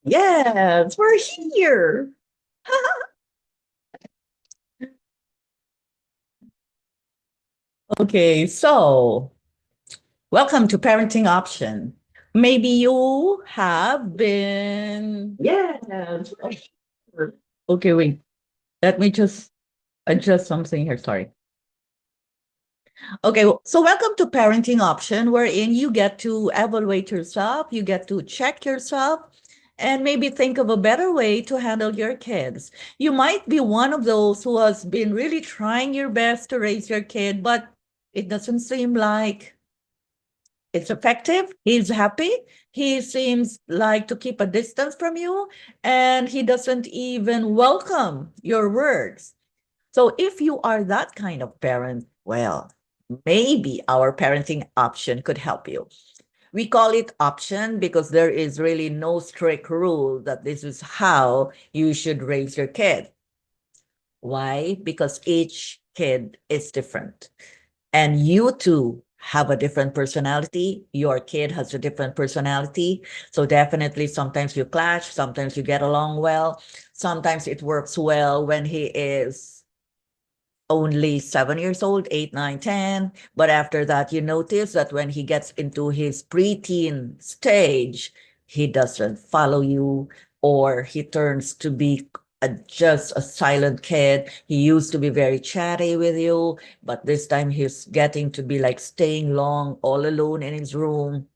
Yes, we're here. Okay, so welcome to Parenting Option. Maybe you have been. Yes. We're here. Okay, wait. Let me just adjust something here. Sorry. Okay, so welcome to Parenting Option, wherein you get to evaluate yourself, you get to check yourself, and maybe think of a better way to handle your kids. You might be one of those who has been really trying your best to raise your kid, but it doesn't seem like it's effective. He's happy. He seems like to keep a distance from you, and he doesn't even welcome your words. So if you are that kind of parent, well, maybe our parenting option could help you. We call it option because there is really no strict rule that this is how you should raise your kid. Why? Because each kid is different. And you too have a different personality. Your kid has a different personality. So definitely sometimes you clash, sometimes you get along well. Sometimes it works well when he is only 7 years old, 8, 9, 10. But after that, you notice that when he gets into his preteen stage, he doesn't follow you, or he turns to be just a silent kid. He used to be very chatty with you, but this time he's getting to be like staying long all alone in his room,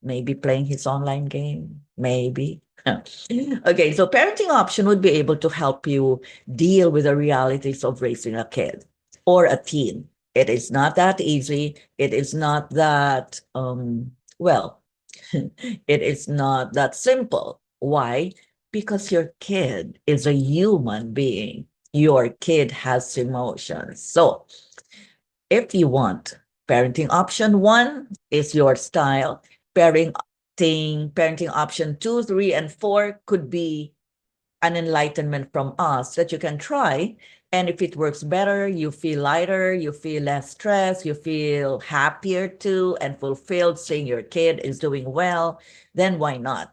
maybe playing his online game, maybe. Okay, so parenting option would be able to help you deal with the realities of raising a kid or a teen. It is not that easy. It is not that, well, it is not that simple. Why? Because your kid is a human being. Your kid has emotions. So if you want, parenting option one is your style. Parenting option two, three, and four could be an enlightenment from us that you can try. And if it works better, you feel lighter, you feel less stressed, you feel happier too and fulfilled seeing your kid is doing well, then why not?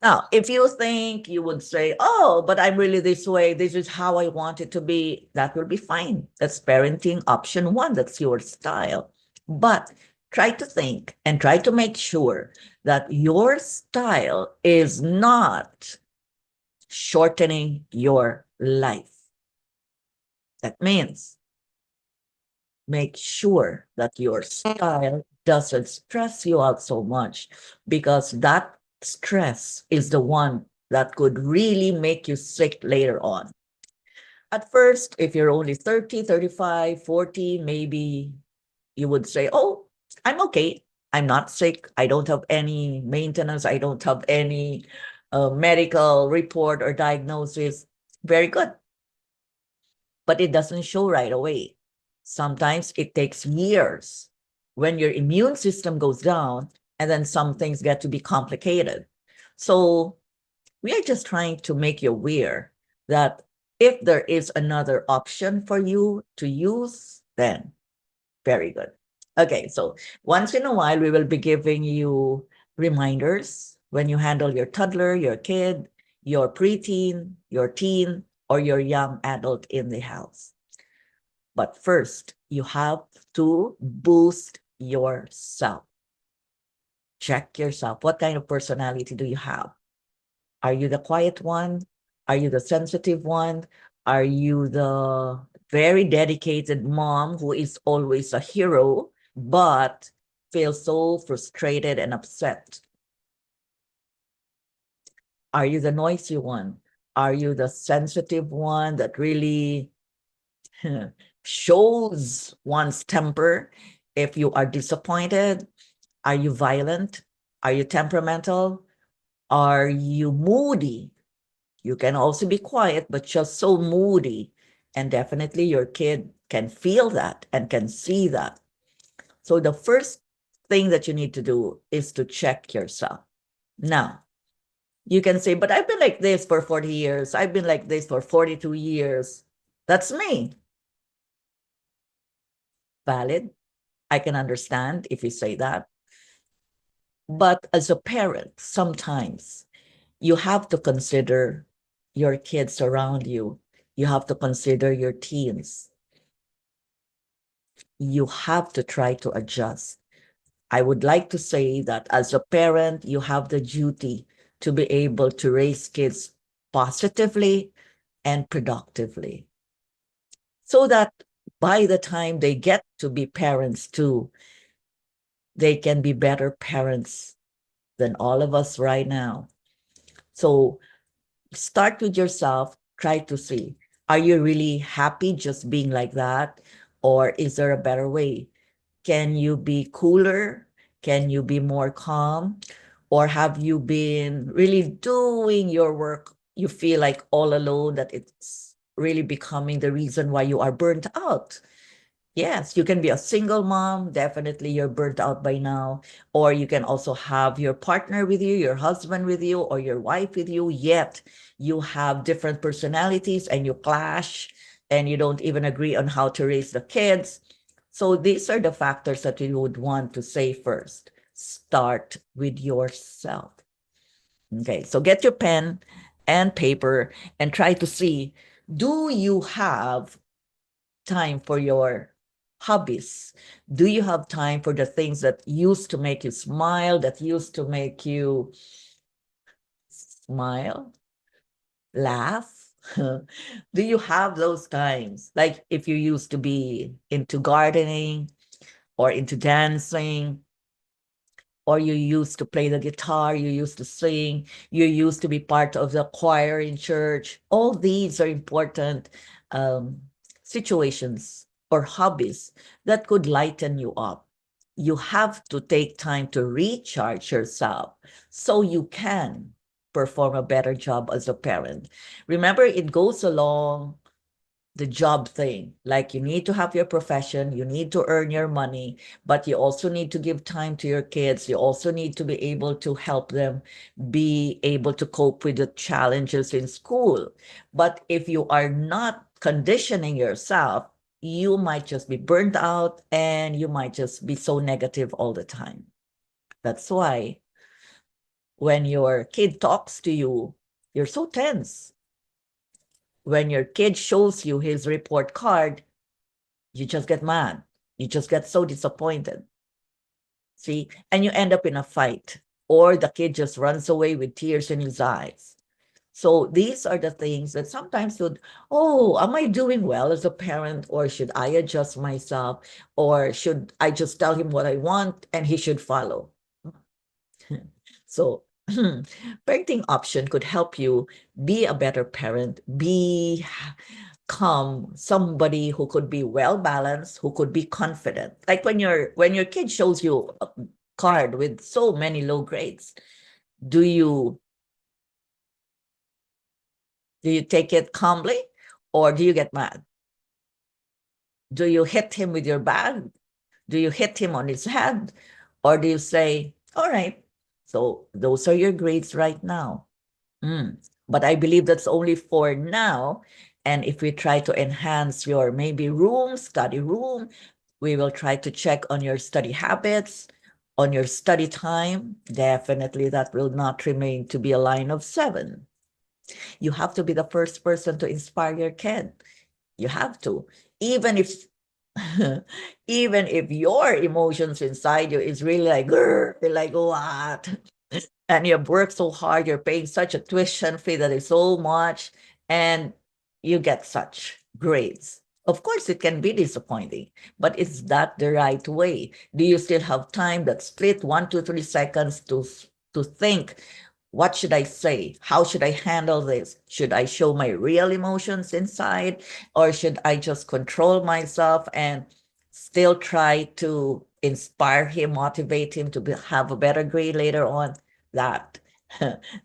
Now, if you think you would say, oh, but I'm really this way, this is how I want it to be, that will be fine. That's parenting option one. That's your style. But try to think and try to make sure that your style is not shortening your life. That means make sure that your style doesn't stress you out so much, because that stress is the one that could really make you sick later on. At first, if you're only 30, 35, 40, maybe you would say, oh, I'm okay. I'm not sick. I don't have any maintenance. I don't have any medical report or diagnosis. Very good. But it doesn't show right away. Sometimes it takes years when your immune system goes down, and then some things get to be complicated. So we are just trying to make you aware that if there is another option for you to use, then very good. Okay, so once in a while, we will be giving you reminders when you handle your toddler, your kid, your preteen, your teen, or your young adult in the house. But first, you have to boost yourself. Check yourself. What kind of personality do you have? Are you the quiet one? Are you the sensitive one? Are you the very dedicated mom who is always a hero, but feels so frustrated and upset? Are you the noisy one? Are you the sensitive one that really shows one's temper if you are disappointed? Are you violent? Are you temperamental? Are you moody? You can also be quiet, but just so moody. And definitely your kid can feel that and can see that. So the first thing that you need to do is to check yourself. Now, you can say, but I've been like this for 40 years. I've been like this for 42 years. That's me. Valid. I can understand if you say that. But as a parent, sometimes You have to consider your kids around you. You have to consider your teens. You have to try to adjust. I would like to say that as a parent, you have the duty to be able to raise kids positively and productively so that by the time they get to be parents too, they can be better parents than all of us right now. So start with yourself, try to see, are you really happy just being like that? Or is there a better way? Can you be cooler? Can you be more calm? Or have you been really doing your work? You feel like all alone, that it's really becoming the reason why you are burnt out. Yes, you can be a single mom. Definitely you're burnt out by now. Or you can also have your partner with you, your husband with you, or your wife with you, yet you have different personalities and you clash and you don't even agree on how to raise the kids. So these are the factors that we would want to say first. Start with yourself. Okay, so get your pen and paper and try to see, do you have time for your hobbies? Do you have time for the things that used to make you smile, that used to make you smile, laugh? Do you have those times? Like if you used to be into gardening or into dancing, or you used to play the guitar, you used to sing, you used to be part of the choir in church. All these are important situations or hobbies that could lighten you up. You have to take time to recharge yourself so you can perform a better job as a parent. Remember, it goes along the job thing. Like you need to have your profession, you need to earn your money, but you also need to give time to your kids. You also need to be able to help them be able to cope with the challenges in school. But if you are not conditioning yourself, you might just be burnt out and you might just be so negative all the time. That's why when your kid talks to you, you're so tense. When your kid shows you his report card, you just get mad. You just get so disappointed. See? And you end up in a fight, or the kid just runs away with tears in his eyes. So these are the things that sometimes would, oh, am I doing well as a parent, or should I adjust myself, or should I just tell him what I want and he should follow? So parenting option could help you be a better parent, become somebody who could be well balanced, who could be confident. Like when your kid shows you a card with so many low grades, do you take it calmly or do you get mad? Do you hit him with your bag? Do you hit him on his head? Or do you say, all right, so those are your grades right now. But I believe that's only for now. And if we try to enhance your maybe study room, we will try to check on your study habits, on your study time. Definitely that will not remain to be a line of 7. You have to be the first person to inspire your kid. You have to. Even if even if your emotions inside you is really like, "Grr," like what? And you've worked so hard, you're paying such a tuition fee that is so much, and you get such grades. Of course, it can be disappointing, but is that the right way? Do you still have time, that split 1, 2, 3 seconds to think, what should I say? How should I handle this? Should I show my real emotions inside, or should I just control myself and still try to inspire him, motivate him to have a better grade later on? That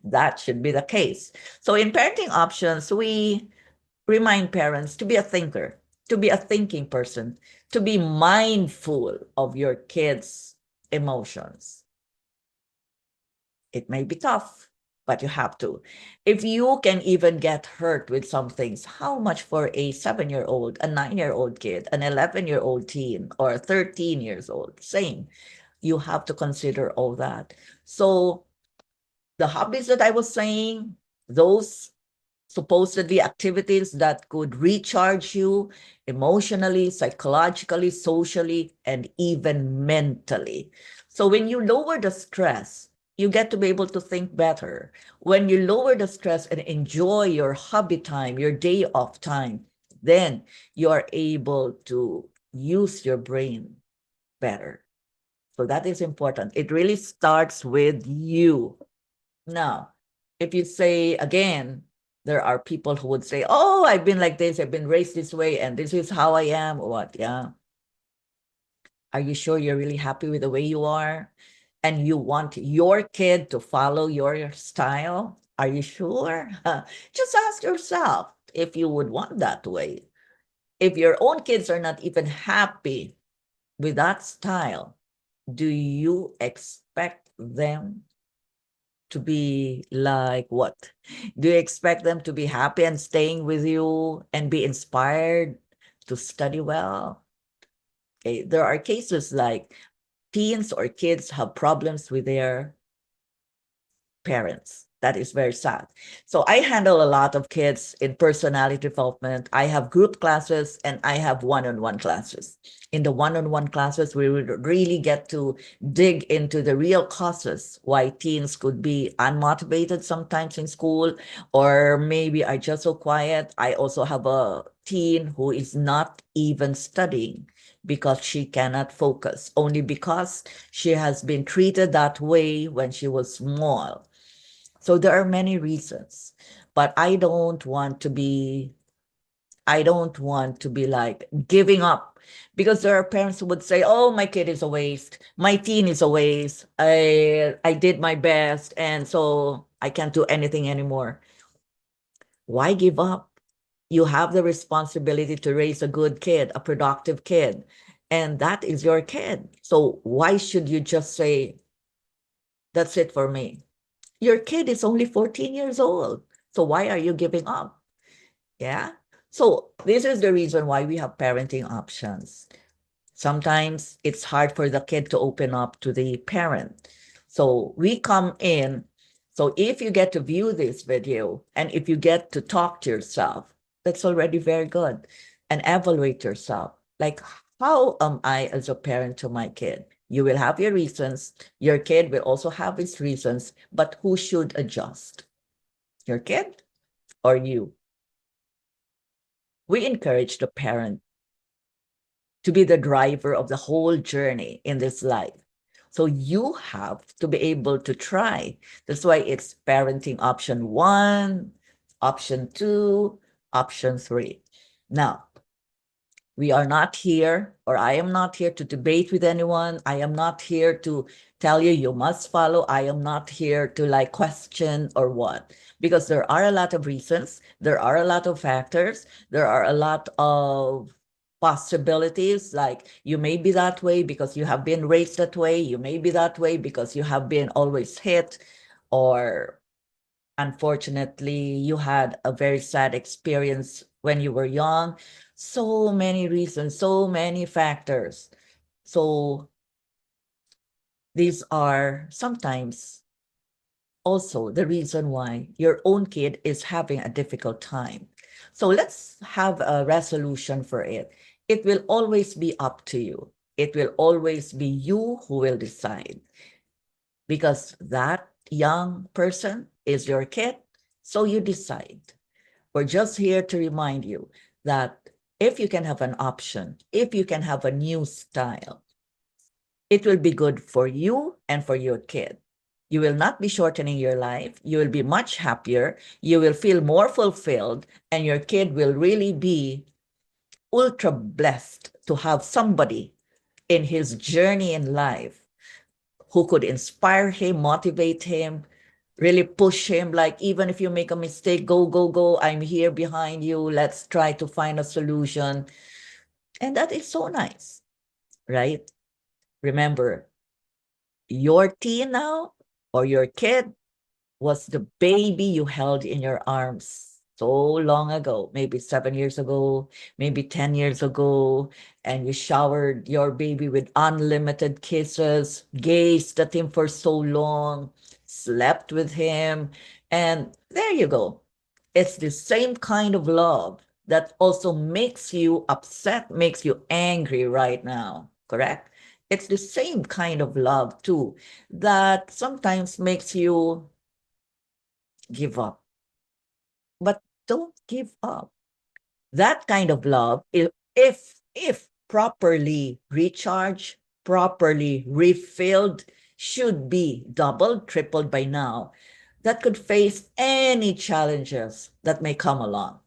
that should be the case. So in parenting options, we remind parents to be a thinker, to be a thinking person, to be mindful of your kids' emotions. It may be tough, but you have to. If you can even get hurt with some things, how much for a 7-year-old, a 9-year-old kid, an 11-year-old teen, or 13 years old? Same. You have to consider all that. So The hobbies that I was saying, those supposedly activities that could recharge you emotionally, psychologically, socially, and even mentally. So when you lower the stress, you get to be able to think better. When you lower the stress and enjoy your hobby time, your day off time, then you are able to use your brain better. So that is important. It really starts with you. Now, if you say again, there are people who would say, oh, I've been like this, I've been raised this way, and this is how I am, or what? Yeah. Are you sure you're really happy with the way you are? And you want your kid to follow your style? Are you sure? Just ask yourself if you would want that way. If your own kids are not even happy with that style, do you expect them to be like what? Do you expect them to be happy and staying with you and be inspired to study well? Okay, there are cases like teens or kids have problems with their parents. That is very sad. So I handle a lot of kids in personality development. I have group classes and I have one-on-one classes. In the one-on-one classes, we would really get to dig into the real causes why teens could be unmotivated sometimes in school, or maybe are just so quiet. I also have a teen who is not even studying because she cannot focus, only because she has been treated that way when she was small. So there are many reasons, but I don't want to be like giving up, because there are parents who would say, oh, my kid is a waste. My teen is a waste. I did my best, and so I can't do anything anymore. Why give up? You have the responsibility to raise a good kid, a productive kid, and that is your kid. So why should you just say, that's it for me? Your kid is only 14 years old. So why are you giving up? Yeah. So this is the reason why we have parenting options. Sometimes it's hard for the kid to open up to the parent. So we come in. So if you get to view this video and if you get to talk to yourself, that's already very good. And evaluate yourself. Like, how am I as a parent to my kid? You will have your reasons. Your kid will also have his reasons, but who should adjust? Your kid or you? We encourage the parent to be the driver of the whole journey in this life. So you have to be able to try. That's why it's parenting option 1, option 2, option 3. Now, we are not here, or I am not here to debate with anyone. I am not here to tell you you must follow. I am not here to like question or what, because there are a lot of reasons. There are a lot of factors. There are a lot of possibilities. Like, you may be that way because you have been raised that way. You may be that way because you have been always hit, or unfortunately, you had a very sad experience when you were young. So many reasons, so many factors. So these are sometimes also the reason why your own kid is having a difficult time. So let's have a resolution for it. It will always be up to you. It will always be you who will decide, because that young person is your kid. So you decide. We're just here to remind you that if you can have an option, if you can have a new style, it will be good for you and for your kid. You will not be shortening your life. You will be much happier. You will feel more fulfilled, and your kid will really be ultra blessed to have somebody in his journey in life who could inspire him, motivate him, really push him. Like, even if you make a mistake, go, go, go. I'm here behind you. Let's try to find a solution. And that is so nice, right? Remember, your teen now or your kid was the baby you held in your arms so long ago, maybe 7 years ago, maybe 10 years ago, and you showered your baby with unlimited kisses, gazed at him for so long, slept with him, and there you go. It's the same kind of love that also makes you upset, makes you angry right now, correct? It's the same kind of love too that sometimes makes you give up. But don't give up. That kind of love, if properly recharged, properly refilled, should be doubled, tripled by now. That could face any challenges that may come along.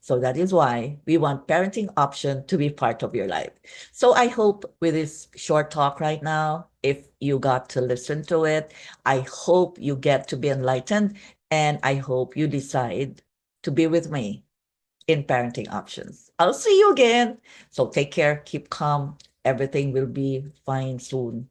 So that is why we want parenting option to be part of your life. So I hope with this short talk right now, if you got to listen to it, I hope you get to be enlightened, and I hope you decide to be with me in parenting options. I'll see you again. So take care, keep calm. Everything will be fine soon.